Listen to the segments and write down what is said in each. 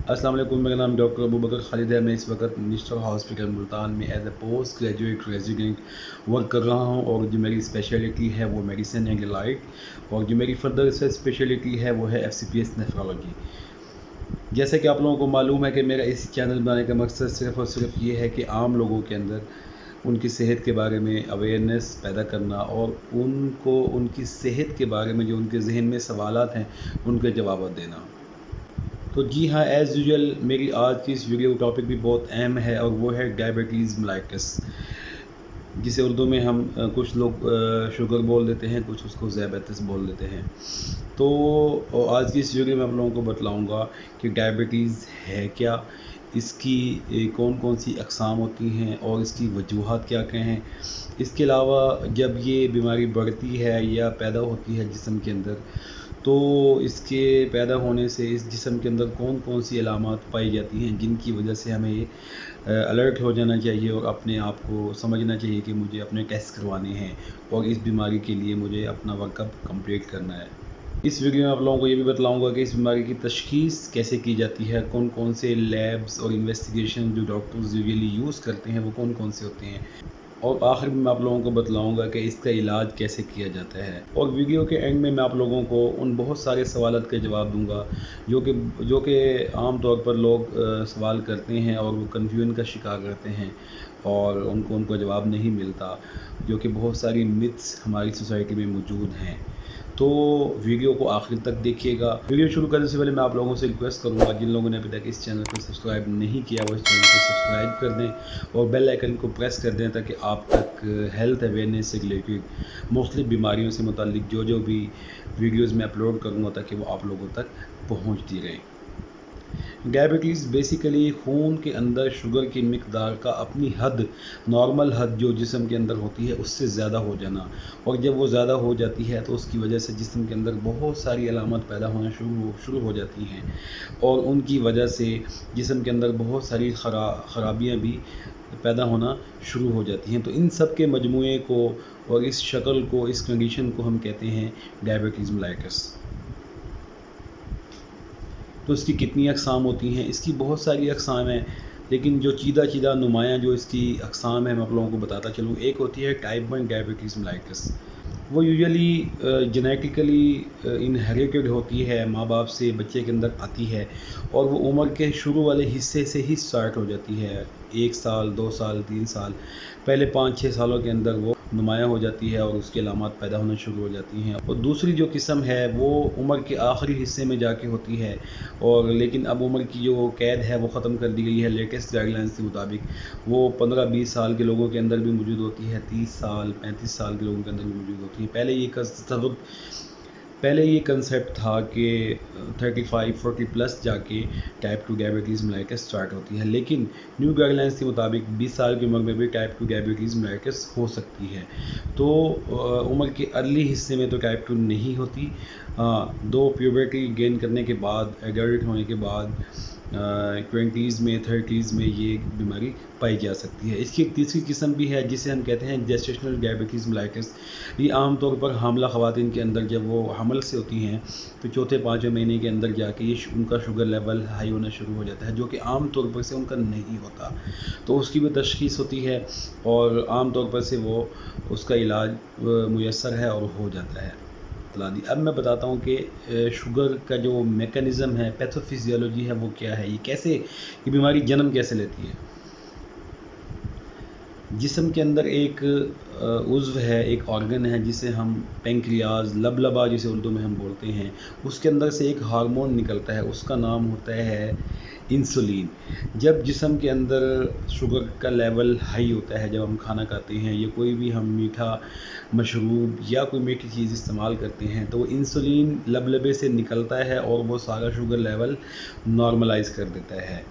अस्सलाम वालेकुम, मेरा नाम डॉक्टर अबू बकर खालिद है। मैं इस वक्त मिनिस्टर हॉस्पिटल मुल्तान में as a post graduate resident work कर रहा हूं और जो मेरी स्पेशलिटी है वो मेडिसिन है लाइट, और जो मेरी फर्दर स्पेशलिटी है वो है FCPS नेफ्रोलॉजी। जैसे कि आप लोगों को मालूम है कि मेरा इस चैनल बनाने का मकसद सिर्फ़ और सिर्फ ये है कि आम लोगों के अंदर उनकी सेहत के बारे में अवेयरनेस पैदा करना और उनको उनकी सेहत के बारे में जो उनके जहन में सवालात हैं उनके जवाब देना। तो जी हाँ, एज़ यूजुअल मेरी आज की इस वीडियो का टॉपिक भी बहुत अहम है और वो है डायबिटीज़ मेलाइटस, जिसे उर्दू में हम कुछ लोग शुगर बोल देते हैं, कुछ उसको ज़ैबैतिस बोल देते हैं। तो आज की इस वीडियो में आप लोगों को बतलाऊँगा कि डायबिटीज़ है क्या, इसकी कौन कौन सी अक़साम होती हैं और इसकी वजूहात क्या क्या हैं। इसके अलावा जब ये बीमारी बढ़ती है या पैदा होती है जिस्म के अंदर, तो इसके पैदा होने से इस जिस्म के अंदर कौन कौन सी अलामात पाई जाती हैं जिनकी वजह से हमें अलर्ट हो जाना चाहिए और अपने आप को समझना चाहिए कि मुझे अपने टेस्ट करवाने हैं और इस बीमारी के लिए मुझे अपना वर्कअप कंप्लीट करना है। इस वीडियो में आप लोगों को ये भी बतलाऊंगा कि इस बीमारी की तशख़ीस कैसे की जाती है, कौन कौन से लैब्स और इन्वेस्टिगेशन जो डॉक्टर्स यूजुअली यूज़ करते हैं वो कौन कौन से होते हैं, और आखिर में मैं आप लोगों को बतलाऊंगा कि इसका इलाज कैसे किया जाता है। और वीडियो के एंड में मैं आप लोगों को उन बहुत सारे सवालात के जवाब दूंगा जो कि आम तौर पर लोग सवाल करते हैं और वो कन्फ्यूजन का शिकार रहते हैं और उनको जवाब नहीं मिलता, जो कि बहुत सारी मिथ्स हमारी सोसाइटी में मौजूद हैं। तो वीडियो को आखिर तक देखिएगा। वीडियो शुरू करने से पहले मैं आप लोगों से रिक्वेस्ट करूंगा, जिन लोगों ने अभी तक इस चैनल को सब्सक्राइब नहीं किया वो इस चैनल को सब्सक्राइब कर दें और बेल आइकन को प्रेस कर दें ताकि आप तक हेल्थ अवेयरनेस से रिलेटेड मुख्तलिफ बीमारियों से मुतालिक जो भी वीडियोज़ मैं अपलोड करूँगा ताकि वो आप लोगों तक पहुँचती रहें। डायबिटीज़ बेसिकली खून के अंदर शुगर की मिकदार का अपनी हद, नॉर्मल हद जो जिस्म के अंदर होती है उससे ज़्यादा हो जाना, और जब वो ज़्यादा हो जाती है तो उसकी वजह से जिस्म के अंदर बहुत सारी अलामत पैदा होना शुरू हो जाती हैं और उनकी वजह से जिस्म के अंदर बहुत सारी ख़राबियाँ भी पैदा होना शुरू हो जाती हैं। तो इन सब के मजमूए को और इस शक्ल को, इस कंडीशन को हम कहते हैं डायबिटीज़ मेलाइटस। तो इसकी कितनी अक़साम होती हैं? इसकी बहुत सारी अक़साम हैं, लेकिन जो चीदा नुमायाँ जो इसकी अक़साम है मैं आप लोगों को बताता चलूँ। एक होती है टाइप 1 डायबिटीज़ मेलाइटस। वो यूजुअली जेनेटिकली इनहेरिटेड होती है, माँ बाप से बच्चे के अंदर आती है और वो उम्र के शुरू वाले हिस्से से ही स्टार्ट हो जाती है। 1 साल, 2 साल, 3 साल, पहले 5-6 सालों के अंदर वो नुमायाँ हो जाती है और उसकी अलामत पैदा होना शुरू हो जाती हैं। और दूसरी जो किस्म है वो उम्र के आखिरी हिस्से में जाके होती है, और लेकिन अब उम्र की जो कैद है वो ख़त्म कर दी गई है लेटेस्ट गाइडलाइंस के मुताबिक। वो 15-20 साल के लोगों के अंदर भी मौजूद होती है, 30 साल 35 साल के लोगों के अंदर भी मौजूद होती है। पहले ये कंसेप्ट था कि 35-40 प्लस जाके टाइप 2 डायबिटीज़ मेलाइटस स्टार्ट होती है, लेकिन न्यू गाइडलाइंस के मुताबिक 20 साल की उम्र में भी टाइप 2 डायबिटीज़ मेलाइटस हो सकती है। तो उम्र के अर्ली हिस्से में तो टाइप 2 नहीं होती। दो प्यूबर्टी गेन करने के बाद, एडल्ट होने के बाद 20s में 30s में ये बीमारी पाई जा सकती है। इसकी एक तीसरी किस्म भी है जिसे हम कहते हैं जेस्टेशनल डायबिटीज़ मेलाइटस। ये आमतौर पर हामला ख़वातीन के अंदर जब वो हमल से होती हैं तो चौथे 5वें महीने के अंदर जाके ये उनका शुगर लेवल हाई होना शुरू हो जाता है, जो कि आम तौर पर से उनका नहीं होता। तो उसकी भी तशख़ीस होती है और आम तौर पर से वो उसका इलाज मुयस्सर है और हो जाता है। अब मैं बताता हूँ कि शुगर का जो मेकनिज़म है, पैथोफिजियोलॉजी है, वो क्या है, ये बीमारी जन्म कैसे लेती है। जिस्म के अंदर एक उज़्व है, एक ऑर्गन है जिसे हम पेंक्रियाज, लबलबा जिसे उर्दू में हम बोलते हैं, उसके अंदर से एक हार्मोन निकलता है, उसका नाम होता है इंसुलिन। जब जिस्म के अंदर शुगर का लेवल हाई होता है, जब हम खाना खाते हैं या कोई भी हम मीठा मशरूब या कोई मीठी चीज़ इस्तेमाल करते हैं, तो वो इंसुलिन लबलबे से निकलता है और वो सारा शुगर लेवल नॉर्मलाइज़ कर देता है।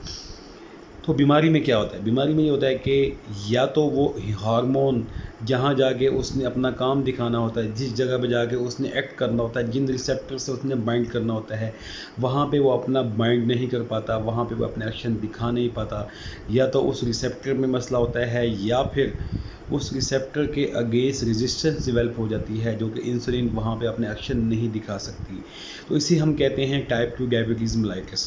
तो बीमारी में क्या होता है? बीमारी में ये होता है कि या तो वो हार्मोन जहाँ जाके उसने अपना काम दिखाना होता है, जिस जगह पे जाके उसने एक्ट करना होता है, जिन रिसेप्टर से उसने बाइंड करना होता है, वहाँ पे वो अपना बाइंड नहीं कर पाता, वहाँ पे वो अपने एक्शन दिखा नहीं पाता। या तो उस रिसेप्टर में मसला होता है या फिर उस रिसेप्टर के अगेंस्ट रेजिस्टेंस डेवलप हो जाती है, जो कि इंसुलिन वहाँ पे अपने एक्शन नहीं दिखा सकती। तो इसे हम कहते हैं टाइप 2 डायबिटीज़ मेलाइटस।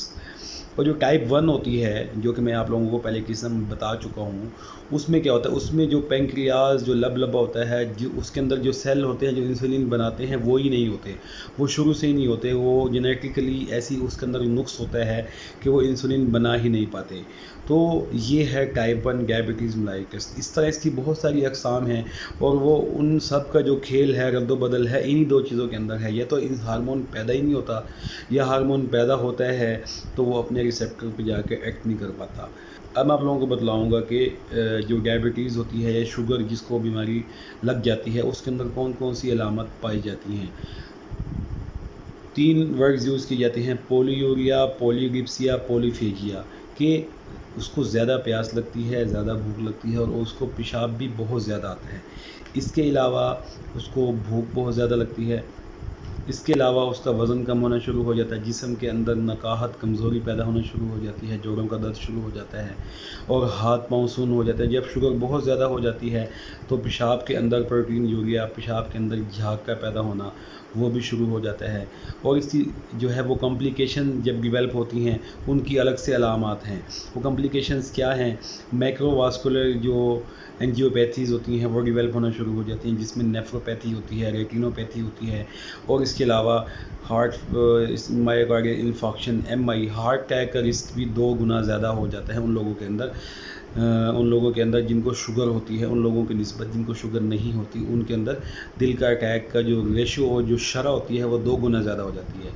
और जो टाइप 1 होती है, जो कि मैं आप लोगों को पहले किस्म बता चुका हूँ, उसमें क्या होता है, उसमें जो पेंक्रियाज जो लबलबा होता है, जो उसके अंदर जो सेल होते हैं जो इंसुलिन बनाते हैं वो ही नहीं होते, वो शुरू से ही नहीं होते, वो जेनेटिकली ऐसी उसके अंदर नुक्स होता है कि वो इंसुलिन बना ही नहीं पाते। तो ये है टाइप 1 डायबिटीज़ मेलाइटस। इस तरह इसकी बहुत सारी अक़साम हैं और वो उन सब का जो खेल है, रद्द-बदल है, इन्हीं दो चीज़ों के अंदर है। या तो इस हार्मोन पैदा ही नहीं होता, या हार्मोन पैदा होता है तो वो अपने रिसेप्टर पे जाके एक्ट नहीं कर पाता। अब मैं आप लोगों को बतलाऊँगा कि जो डायबिटीज़ होती है या शुगर जिसको बीमारी लग जाती है, उसके अंदर कौन कौन सी अलामत पाई जाती हैं। 3 वर्ड्स यूज़ की जाती हैं, पोलीयूरिया, पॉलीडिप्सिया, पॉलीफेजिया, कि उसको ज़्यादा प्यास लगती है, ज़्यादा भूख लगती है और उसको पेशाब भी बहुत ज़्यादा आता है। इसके अलावा उसको भूख बहुत ज़्यादा लगती है। इसके अलावा उसका वज़न कम होना शुरू हो जाता है, जिस्म के अंदर नकाहत, कमज़ोरी पैदा होना शुरू हो जाती है, जोड़ों का दर्द शुरू हो जाता है और हाथ पाँव सून हो जाते हैं। जब शुगर बहुत ज़्यादा हो जाती है तो पेशाब के अंदर प्रोटीन यूरिया, पेशाब के अंदर झाग का पैदा होना वो भी शुरू हो जाता है। और इसकी जो है वो कॉम्प्लिकेशन जब डिवेल्प होती हैं उनकी अलग से अलामात हैं। वो कॉम्प्लिकेशंस क्या हैं, मैक्रोवास्कुलर जो एंजियोपैथीज़ होती हैं वो डिवेल्प होना शुरू हो जाती हैं, जिसमें नेफ्रोपैथी होती है, रेटिनोपैथी होती है और इसके अलावा heart myocardial infarction MI, heart attack का रिस्क भी 2 गुना ज़्यादा हो जाता है उन लोगों के अंदर जिनको शुगर होती है, उन लोगों की निस्बत जिनको शुगर नहीं होती, उनके अंदर दिल का अटैक का जो रेशियो और जो शरह होती है वो 2 गुना ज़्यादा हो जाती है।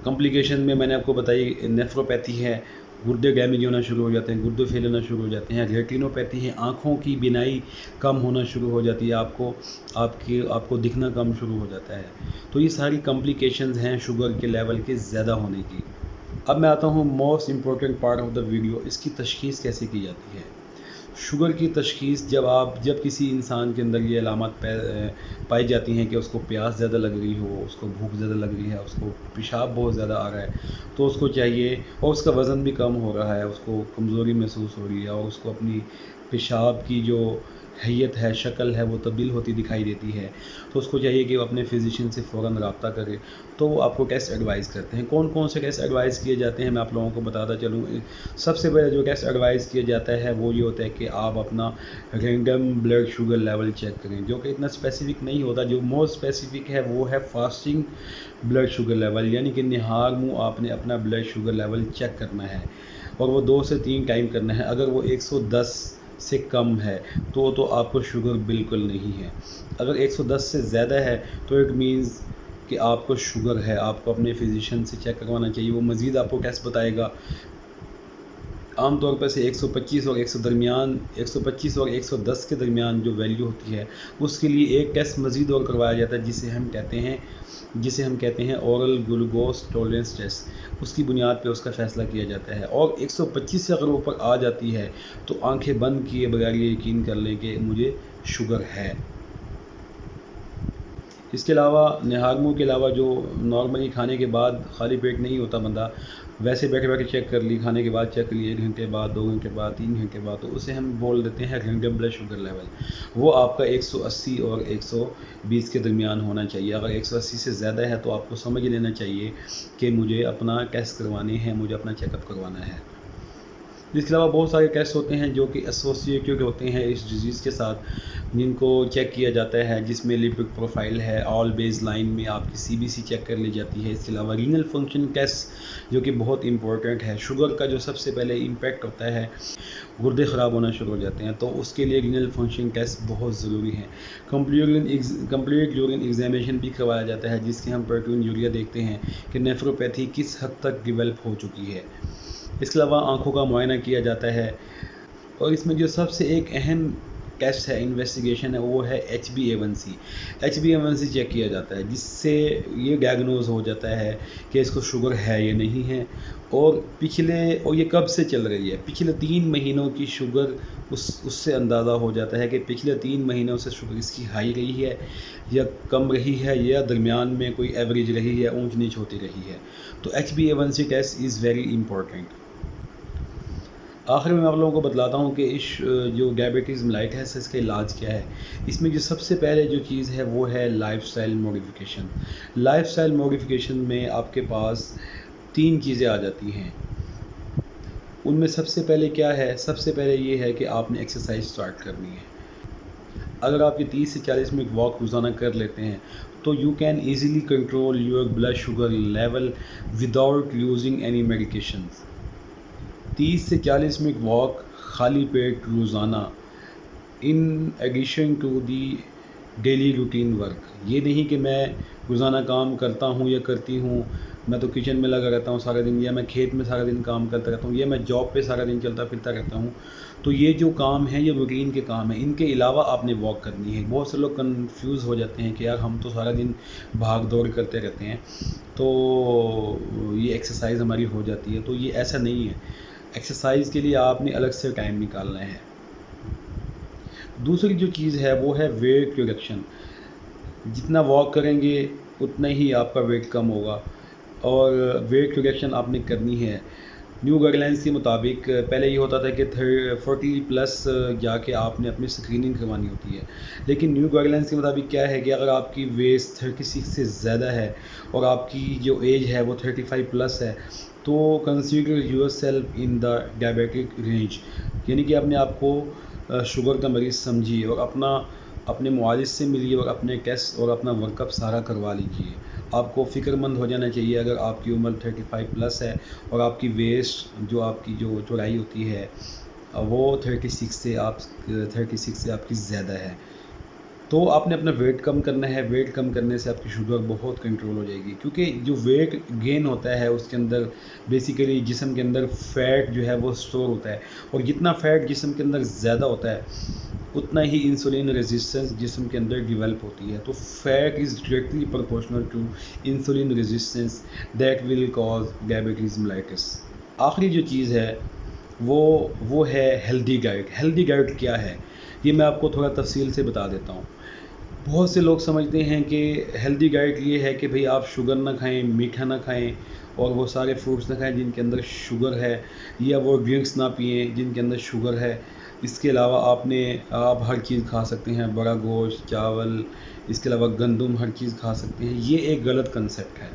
कॉम्प्लिकेशन में मैंने आपको बताई, नेफ्रोपैथी है, गुर्दे डैमेज होना शुरू हो जाते हैं, गुर्दे फेल होना शुरू हो जाते हैं। रेटिनोपैथी है, आँखों की बीनाई कम होना शुरू हो जाती है, आपको दिखना कम शुरू हो जाता है। तो ये सारी कॉम्प्लिकेशंस हैं शुगर के लेवल के ज़्यादा होने की। अब मैं आता हूँ most important part of the video, इसकी तशख़ीस कैसे की जाती है। शुगर की तशख़ीस जब किसी इंसान के अंदर ये अलामत पाई जाती हैं कि उसको प्यास ज़्यादा लग रही हो, उसको भूख ज़्यादा लग रही है, उसको पेशाब बहुत ज़्यादा आ रहा है, तो उसको चाहिए, और उसका वज़न भी कम हो रहा है, उसको कमज़ोरी महसूस हो रही है और उसको अपनी पेशाब की जो हैयत है, शक्ल है, वो तब्दील होती दिखाई देती है, तो उसको चाहिए कि वो अपने फ़िज़िशियन से फ़ौरन रब्ता करे। तो वो आपको टेस्ट एडवाइस करते हैं। कौन कौन से टेस्ट एडवाइस किए जाते हैं मैं आप लोगों को बताता चलूँ। सबसे पहले जो टेस्ट एडवाइस किया जाता है वो ये होता है कि आप अपना random blood sugar level check करें, जो कि इतना स्पेसिफिक नहीं होता। जो मोस्ट स्पेसिफिक है वो है फास्टिंग ब्लड शुगर लेवल, यानी कि निहार मुँह आपने अपना ब्लड शुगर लेवल चेक करना है और वो 2 से 3 टाइम करना है। अगर वो 110 से कम है तो आपको शुगर बिल्कुल नहीं है। अगर 110 से ज़्यादा है तो इट मीन्स कि आपको शुगर है, आपको अपने फिजिशियन से चेक करवाना चाहिए। वो मज़ीद आपको टेस्ट बताएगा। आमतौर पर से 125 और 125 और 110 के दरमियान जो वैल्यू होती है उसके लिए एक टेस्ट मज़ीद और करवाया जाता है, जिसे हम कहते हैं ओरल ग्लूकोज टॉलरेंस टेस्ट। उसकी बुनियाद पे उसका फ़ैसला किया जाता है और 125 से अगर ऊपर आ जाती है तो आंखें बंद किए बगैर ये यकीन कर लें कि मुझे शुगर है। इसके अलावा निहार मुँह के अलावा जो नॉर्मली खाने के बाद खाली पेट नहीं होता बंदा, वैसे बैठे बैठे चेक कर ली, खाने के बाद चेक कर ली, 1 घंटे बाद, 2 घंटे बाद, 3 घंटे बाद, तो उसे हम बोल देते हैं रैंडम ब्लड शुगर लेवल। वो आपका 180 और 120 के दरमियान होना चाहिए। अगर 180 से ज़्यादा है तो आपको समझ लेना चाहिए कि मुझे अपना टेस्ट करवाने हैं, मुझे अपना चेकअप करवाना है। इसके अलावा बहुत सारे टेस्ट होते हैं जो कि एसोसिएटेड होते हैं इस डिज़ीज़ के साथ, जिनको चेक किया जाता है, जिसमें लिपिड प्रोफाइल है, ऑल बेस लाइन में आपकी CBC चेक कर ली जाती है। इसके अलावा रीनल फंक्शन टेस्ट जो कि बहुत इंपॉर्टेंट है। शुगर का जो सबसे पहले इम्पैक्ट होता है, गुर्दे ख़राब होना शुरू हो जाते हैं, तो उसके लिए रीनल फंक्शन टेस्ट बहुत ज़रूरी है। कंप्लीट यूरिन एग्जामिनेशन भी करवाया जाता है, जिसके हम प्रोटीन यूरिया देखते हैं कि नेफ्रोपैथी किस हद तक डेवलप हो चुकी है। इसके अलावा आँखों का मुआयना किया जाता है और इसमें जो सबसे एक अहम टेस्ट है, इन्वेस्टिगेशन है, वो है HbA1c। HbA1c चेक किया जाता है, जिससे ये डायग्नोज हो जाता है कि इसको शुगर है या नहीं है और ये कब से चल रही है। पिछले 3 महीनों की शुगर उससे अंदाज़ा हो जाता है कि पिछले 3 महीनों से शुगर इसकी हाई रही है या कम रही है या दरमियान में कोई एवरेज रही है, ऊंच नीच होती रही है। तो HbA1c test is very important. आखिर में मैं आप लोगों को बतलाता हूँ कि इस जो डायबिटीज़ मेलाइटस है इसका इलाज क्या है। इसमें जो सबसे पहले जो चीज़ है वो है लाइफस्टाइल मॉडिफिकेशन। लाइफस्टाइल मॉडिफिकेशन में आपके पास 3 चीज़ें आ जाती हैं। उनमें सबसे पहले क्या है, सबसे पहले ये है कि आपने एक्सरसाइज स्टार्ट करनी है। अगर आप ये 30 से 40 मिनट वॉक रोज़ाना कर लेते हैं तो you can easily control your blood sugar level without using any medications. 30 से 40 मिनट वॉक खाली पेट रोज़ाना in addition to the daily routine work. ये नहीं कि मैं रोज़ाना काम करता हूँ या करती हूँ, मैं तो किचन में लगा रहता हूँ सारा दिन, या मैं खेत में सारा दिन काम करता रहता हूँ, या मैं जॉब पे सारा दिन चलता फिरता रहता हूँ। तो ये जो काम है ये रूटीन के काम है, इनके अलावा आपने वॉक करनी है। बहुत से लोग कंफ्यूज हो जाते हैं कि यार हम तो सारा दिन भाग दौड़ करते रहते हैं तो ये एक्सरसाइज हमारी हो जाती है, तो ये ऐसा नहीं है। एक्सरसाइज के लिए आपने अलग से टाइम निकालना है। दूसरी जो चीज़ है वो है वेट रिडक्शन। जितना वॉक करेंगे उतना ही आपका वेट कम होगा, और वेट रिडक्शन आपने करनी है। न्यू गाइडलाइंस के मुताबिक पहले ये होता था कि 40 प्लस जाके आपने अपनी स्क्रीनिंग करवानी होती है, लेकिन न्यू गाइडलाइंस के मुताबिक क्या है कि अगर आपकी वेट 36 से ज़्यादा है और आपकी जो एज है वो 35 प्लस है तो consider your self in the diabetic range, यानी कि अपने आप को शुगर का मरीज़ समझिए और अपने मुआलिज से मिलिए और अपने टेस्ट और अपना वर्कअप सारा करवा लीजिए। आपको फ़िक्रमंद हो जाना चाहिए अगर आपकी उम्र 35 प्लस है और आपकी वेस्ट जो आपकी जो चौड़ाई होती है वो 36 से आपकी ज़्यादा है, तो आपने अपना वेट कम करना है। वेट कम करने से आपकी शुगर बहुत कंट्रोल हो जाएगी, क्योंकि जो वेट गेन होता है उसके अंदर बेसिकली जिस्म के अंदर फ़ैट जो है वो स्टोर होता है, और जितना फ़ैट जिस्म के अंदर ज़्यादा होता है उतना ही इंसुलिन रेजिस्टेंस जिस्म के अंदर डेवलप होती है। तो fat is directly proportional to insulin resistance that will cause diabetes mellitus. आखिरी जो चीज़ है वो है हेल्दी डाइट। हेल्दी डाइट क्या है ये मैं आपको थोड़ा तफसील से बता देता हूँ। बहुत से लोग समझते हैं कि हेल्दी डाइट ये है कि भाई आप शुगर ना खाएं, मीठा ना खाएं, और वो सारे फ्रूट्स ना खाएं जिनके अंदर शुगर है, या वो ड्रिंक्स ना पिएं जिनके अंदर शुगर है। इसके अलावा आप हर चीज़ खा सकते हैं, बड़ा गोश्त, चावल, इसके अलावा गंदम, हर चीज़ खा सकते हैं। ये एक गलत कंसेप्ट है।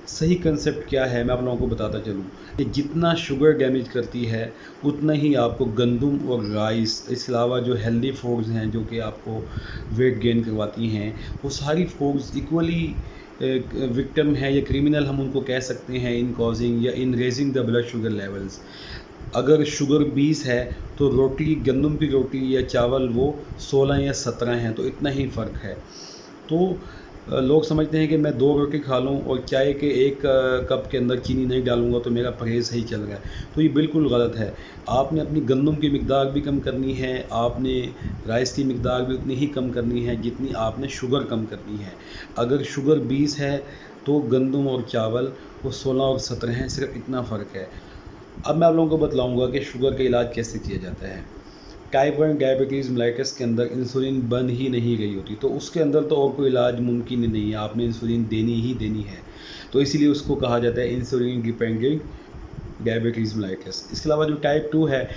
सही कंसेप्ट क्या है मैं आप लोगों को बताता चलूँ कि जितना शुगर डैमेज करती है उतना ही आपको गंदम और राइस, इसके अलावा जो हेल्दी फूड्स हैं जो कि आपको वेट गेन करवाती हैं, वो सारी फूड्स इक्वली विक्टिम है या क्रिमिनल हम उनको कह सकते हैं इन कॉजिंग या इन raising the blood sugar levels. अगर शुगर 20 है तो रोटी, गंदम की रोटी या चावल वो 16 या 17 हैं, तो इतना ही फ़र्क है। तो लोग समझते हैं कि मैं 2 रोटी खा लूँ और चाय के 1 कप के अंदर चीनी नहीं डालूँगा तो मेरा परहेज़ सही चल रहा है, तो ये बिल्कुल गलत है। आपने अपनी गंदम की मिकदार भी कम करनी है, आपने राइस की मिकदार भी उतनी ही कम करनी है जितनी आपने शुगर कम करनी है। अगर शुगर 20 है तो गंदम और चावल वो 16 और 17 हैं, सिर्फ इतना फ़र्क है। अब मैं आप लोगों को बतलाऊँगा कि शुगर का इलाज कैसे किया जाता है। टाइप 1 डायबिटीज़ मेलाइटिस के अंदर इंसुलिन बन ही नहीं रही होती, तो उसके अंदर तो और कोई इलाज मुमकिन ही नहीं है, आपने इंसुलिन देनी ही देनी है। तो इसीलिए उसको कहा जाता है इंसुलिन डिपेंडेंट डायबिटीज़ मेलाइटिस। इसके अलावा जो टाइप 2 है,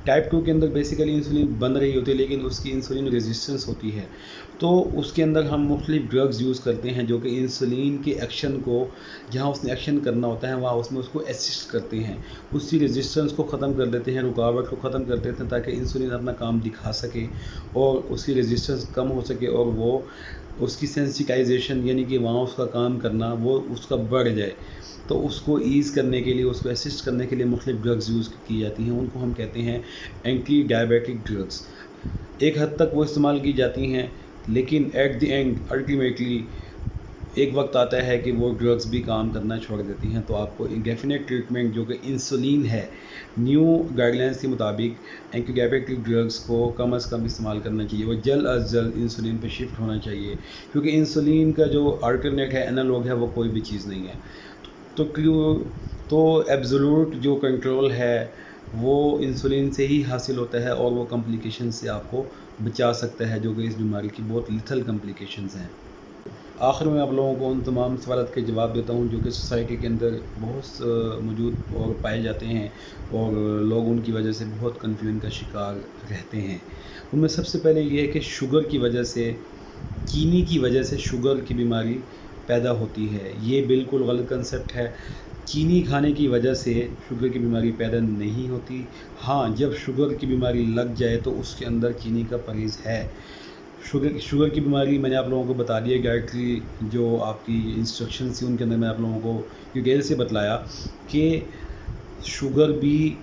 टाइप 2 के अंदर बेसिकली इंसुलिन बन रही होती है लेकिन उसकी इंसुलिन रेजिस्टेंस होती है, तो उसके अंदर हम मुख्तलिफ ड्रग्स यूज़ करते हैं जो कि इंसुलिन के एक्शन को, जहाँ उसने एक्शन करना होता है वहाँ उसमें उसको असिस्ट करते हैं, उसकी रेजिस्टेंस को ख़त्म कर देते हैं, रुकावट को ख़त्म कर देते हैं ताकि इंसुलिन अपना काम दिखा सके और उसकी रेजिस्टेंस कम हो सके और वो उसकी सेंसिटाइजेशन यानी कि वहाँ उसका काम करना वो उसका बढ़ जाए। तो उसको ईज़ करने के लिए, उसको असिस्ट करने के लिए मुख्तलिफ ड्रग्स यूज़ की जाती हैं, उनको हम कहते हैं एंटी डायबिटिक ड्रग्स। एक हद तक वो इस्तेमाल की जाती हैं लेकिन एट द एंड अल्टीमेटली एक वक्त आता है कि वो ड्रग्स भी काम करना छोड़ देती हैं। तो आपको डेफिनेट ट्रीटमेंट जो कि इंसुलिन है, न्यू गाइडलाइंस के मुताबिक एंटी डायबिटिक ड्रग्स को कम अज़ कम इस्तेमाल करना चाहिए और जल्द अज़ जल्द इंसुलिन पे शिफ्ट होना चाहिए, क्योंकि इंसुलिन का जो अल्टरनेट है, एनालॉग है, वो कोई भी चीज़ नहीं है। तो एब्सोल्यूट जो कंट्रोल है वो इंसुलिन से ही हासिल होता है और वो कॉम्प्लिकेशन से आपको बचा सकता है जो कि इस बीमारी की बहुत लिथल कॉम्प्लिकेशंस हैं। आखिर में आप लोगों को उन तमाम सवालों के जवाब देता हूँ जो कि सोसाइटी के अंदर बहुत मौजूद और पाए जाते हैं और लोग उनकी वजह से बहुत कन्फ्यूजन का शिकार रहते हैं। उनमें सबसे पहले ये है कि शुगर की वजह से, चीनी की वजह से शुगर की बीमारी पैदा होती है। ये बिल्कुल गलत कंसेप्ट है। चीनी खाने की वजह से शुगर की बीमारी पैदा नहीं होती। हाँ, जब शुगर की बीमारी लग जाए तो उसके अंदर चीनी का परहेज़ है। शुगर की बीमारी मैंने आप लोगों को बता दी है, डायरेक्टली जो आपकी इंस्ट्रक्शंस थी उनके अंदर मैं आप लोगों को डिटेल से बतलाया कि शुगर भी,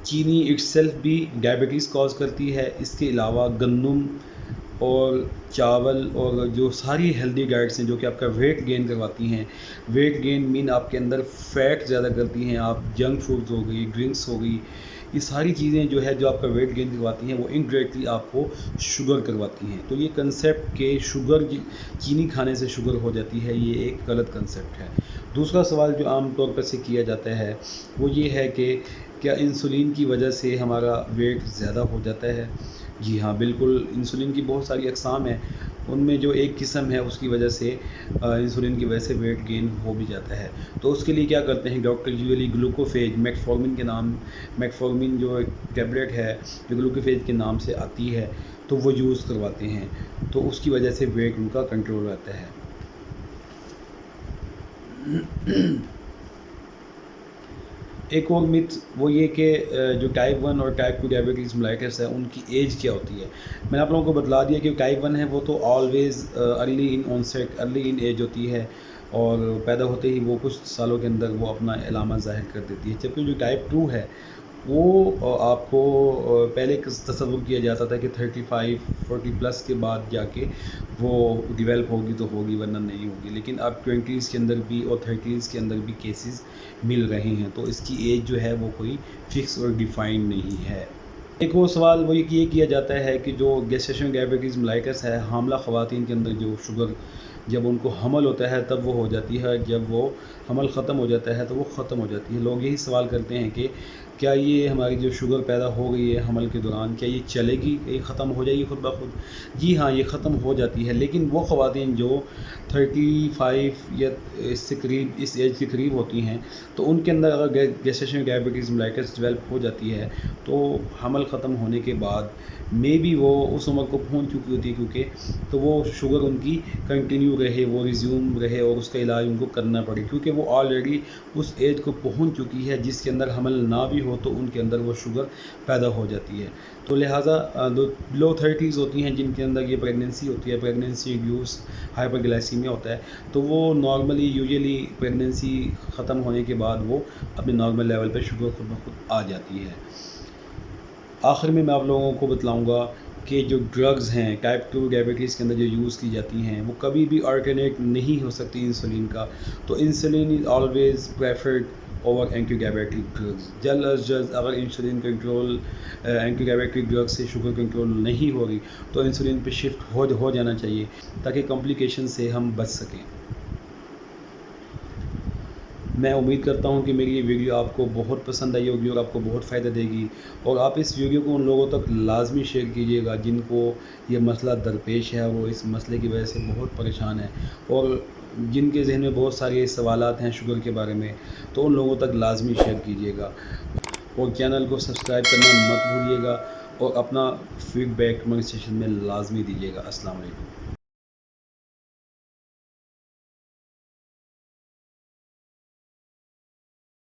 चीनी इटसेल्फ भी डायबिटीज़ कॉज करती है। इसके अलावा गंदम और चावल और जो सारी हेल्दी डाइट्स हैं जो कि आपका वेट गेन करवाती हैं, वेट गेन मीन आपके अंदर फैट ज़्यादा करती हैं, आप जंक फूड्स हो गई, ड्रिंक्स हो गई, ये सारी चीज़ें जो है जो आपका वेट गेन करवाती हैं वो इनडायरेक्टली आपको शुगर करवाती हैं। तो ये कंसेप्ट के चीनी खाने से शुगर हो जाती है, ये एक गलत कंसेप्ट है। दूसरा सवाल जो आम तौर पर से किया जाता है वो ये है कि क्या इंसुलिन की वजह से हमारा वेट ज़्यादा हो जाता है? जी हाँ, बिल्कुल। इंसुलिन की बहुत सारी अक़साम हैं, उनमें जो एक किस्म है उसकी वजह से इंसुलिन की वजह से वेट गेन हो भी जाता है। तो उसके लिए क्या करते हैं डॉक्टर, यूजुअली ग्लूकोफेज, मेटफॉर्मिन जो एक टैबलेट है जो ग्लूकोफेज के नाम से आती है, तो वो यूज़ करवाते हैं, तो उसकी वजह से वेट उनका कंट्रोल रहता है। एक और मिथ वो ये कि जो टाइप 1 और टाइप 2 डायबिटीज़ मेलाइटस है उनकी एज क्या होती है। मैंने आप लोगों को बतला दिया कि टाइप 1 है वो तो always early in onset, early in age होती है और पैदा होते ही वो कुछ सालों के अंदर वो अपना अलामा ज़ाहिर कर देती है। जबकि जो टाइप 2 है वो आपको पहले तसव्वुर किया जाता था कि 35-40 प्लस के बाद जाके वो डेवलप होगी तो होगी वरना नहीं होगी, लेकिन अब 20s के अंदर भी और 30s के अंदर भी केसेस मिल रहे हैं, तो इसकी एज जो है वो कोई फिक्स और डिफाइंड नहीं है। एक और सवाल वो ये किया जाता है कि जो गेस्टेशनल डायबिटीज़ मेलाइटस है, हामला ख़वातीन के अंदर जो शुगर जब उनको हमल होता है तब वो हो जाती है, जब वो हमल ख़त्म हो जाता है तो वो ख़त्म हो जाती है। लोग यही सवाल करते हैं कि क्या ये हमारी जो शुगर पैदा हो गई है हमल के दौरान, क्या ये चलेगी, ये ख़त्म हो जाएगी खुद ब खुद? जी हाँ, ये ख़त्म हो जाती है, लेकिन वो ख़वातीन जो 35 या इससे करीब, इस एज के करीब होती हैं, तो उनके अंदर अगर गेस्टेशनल डायबिटीज़ मेलाइटस डेवलप हो जाती है तो हमल ख़त्म होने के बाद मे बी वो उस उम्र को पहुंच चुकी होती है, क्योंकि तो वो शुगर उनकी कंटिन्यू रहे, वो रिज्यूम रहे और उसका इलाज उनको करना पड़े, क्योंकि वो ऑलरेडी उस एज को पहुंच चुकी है जिसके अंदर हमल ना भी हो तो उनके अंदर वो शुगर पैदा हो जाती है। तो लिहाजा लो 30s होती हैं जिनके अंदर ये प्रेगनेंसी होती है, प्रेगनेंसी इंड्यूस हाइपरग्लाइसीमिया होता है, तो वो नॉर्मली यूजुअली प्रेगनेंसी ख़त्म होने के बाद वो अपने नॉर्मल लेवल पे शुगर खुद ब खुद आ जाती है। आखिर में मैं आप लोगों को बतलाऊँगा कि जो ड्रग्स हैं टाइप 2 डायबिटीज़ के अंदर जो यूज़ की जाती हैं वो कभी भी अल्टरनेट नहीं हो सकती इंसुलिन का। तो insulin is always preferred over anti diabetic drugs. जल्द अज जल्द अगर insulin control anti diabetic drug से शुगर कंट्रोल नहीं हो रही तो इंसुलिन पे शिफ्ट हो जाना चाहिए ताकि कॉम्प्लिकेशन से हम बच सकें। मैं उम्मीद करता हूँ कि मेरी ये वीडियो आपको बहुत पसंद आई होगी और आपको बहुत फ़ायदा देगी, और आप इस वीडियो को उन लोगों तक लाजमी शेयर कीजिएगा जिनको ये मसला दरपेश है, वो इस मसले की वजह से बहुत परेशान है और जिनके जहन में बहुत सारे सवालात हैं शुगर के बारे में, तो उन लोगों तक लाजमी शेयर कीजिएगा और चैनल को सब्सक्राइब करना मत भूलिएगा और अपना फीडबैक कमेंट सेक्शन में लाजमी दीजिएगा। अस्सलाम वालेकुम।